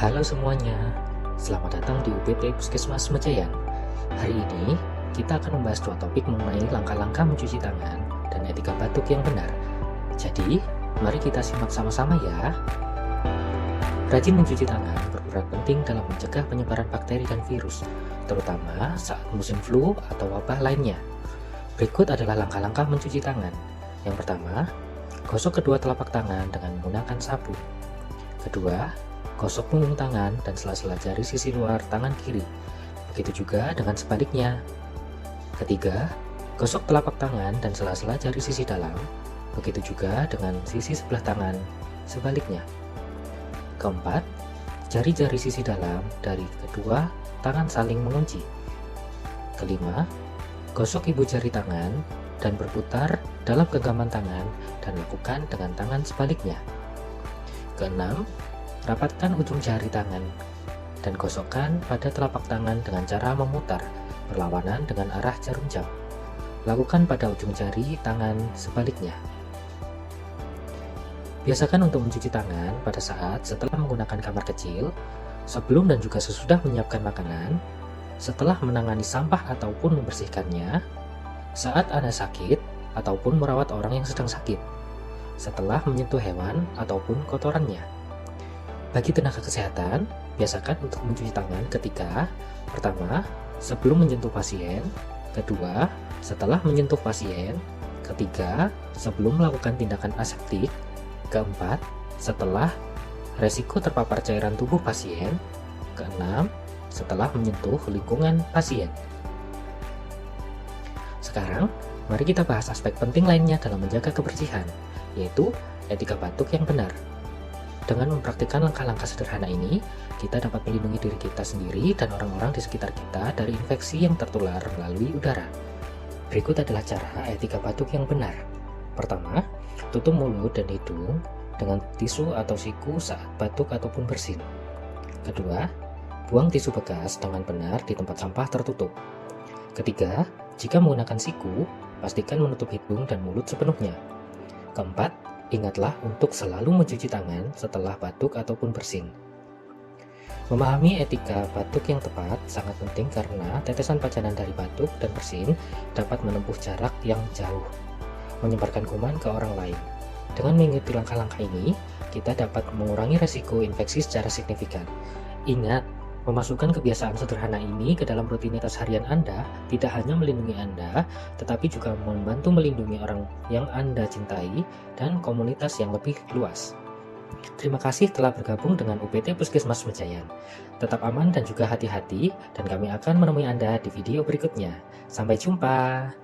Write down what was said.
Halo semuanya, selamat datang di UPT Puskesmas Mejayan. Hari ini kita akan membahas dua topik mengenai langkah-langkah mencuci tangan dan etika batuk yang benar. Jadi, mari kita simak sama-sama ya. Rajin mencuci tangan berperan penting dalam mencegah penyebaran bakteri dan virus, terutama saat musim flu atau wabah lainnya. Berikut adalah langkah-langkah mencuci tangan. Yang pertama, gosok kedua telapak tangan dengan menggunakan sabun. Kedua, gosok punggung tangan dan sela-sela jari sisi luar tangan kiri. Begitu juga dengan sebaliknya. Ketiga, gosok telapak tangan dan sela-sela jari sisi dalam. Begitu juga dengan sisi sebelah tangan sebaliknya. Keempat, jari-jari sisi dalam dari kedua tangan saling mengunci. Kelima, gosok ibu jari tangan dan berputar dalam genggaman tangan dan lakukan dengan tangan sebaliknya. Keenam, rapatkan ujung jari tangan dan gosokkan pada telapak tangan dengan cara memutar berlawanan dengan arah jarum jam. Lakukan pada ujung jari tangan sebaliknya. Biasakan untuk mencuci tangan pada saat setelah menggunakan kamar kecil, sebelum dan juga sesudah menyiapkan makanan, setelah menangani sampah ataupun membersihkannya, saat Anda sakit ataupun merawat orang yang sedang sakit, setelah menyentuh hewan ataupun kotorannya. Bagi tenaga kesehatan, biasakan untuk mencuci tangan ketika pertama, sebelum menyentuh pasien, kedua, setelah menyentuh pasien, ketiga, sebelum melakukan tindakan aseptik, keempat, setelah resiko terpapar cairan tubuh pasien, keenam, setelah menyentuh lingkungan pasien. Sekarang, mari kita bahas aspek penting lainnya dalam menjaga kebersihan, yaitu etika batuk yang benar. Dengan mempraktikkan langkah-langkah sederhana ini, kita dapat melindungi diri kita sendiri dan orang-orang di sekitar kita dari infeksi yang tertular melalui udara. Berikut adalah cara etika batuk yang benar. Pertama, tutup mulut dan hidung dengan tisu atau siku saat batuk ataupun bersin. Kedua, buang tisu bekas dengan benar di tempat sampah tertutup. Ketiga, jika menggunakan siku, pastikan menutup hidung dan mulut sepenuhnya. Keempat, ingatlah untuk selalu mencuci tangan setelah batuk ataupun bersin. Memahami etika batuk yang tepat sangat penting karena tetesan pacanan dari batuk dan bersin dapat menempuh jarak yang jauh, menyebarkan kuman ke orang lain. Dengan mengikuti langkah-langkah ini, kita dapat mengurangi resiko infeksi secara signifikan. Ingat, memasukkan kebiasaan sederhana ini ke dalam rutinitas harian Anda tidak hanya melindungi Anda, tetapi juga membantu melindungi orang yang Anda cintai dan komunitas yang lebih luas. Terima kasih telah bergabung dengan UPT Puskesmas Mejayan. Tetap aman dan juga hati-hati, dan kami akan menemui Anda di video berikutnya. Sampai jumpa!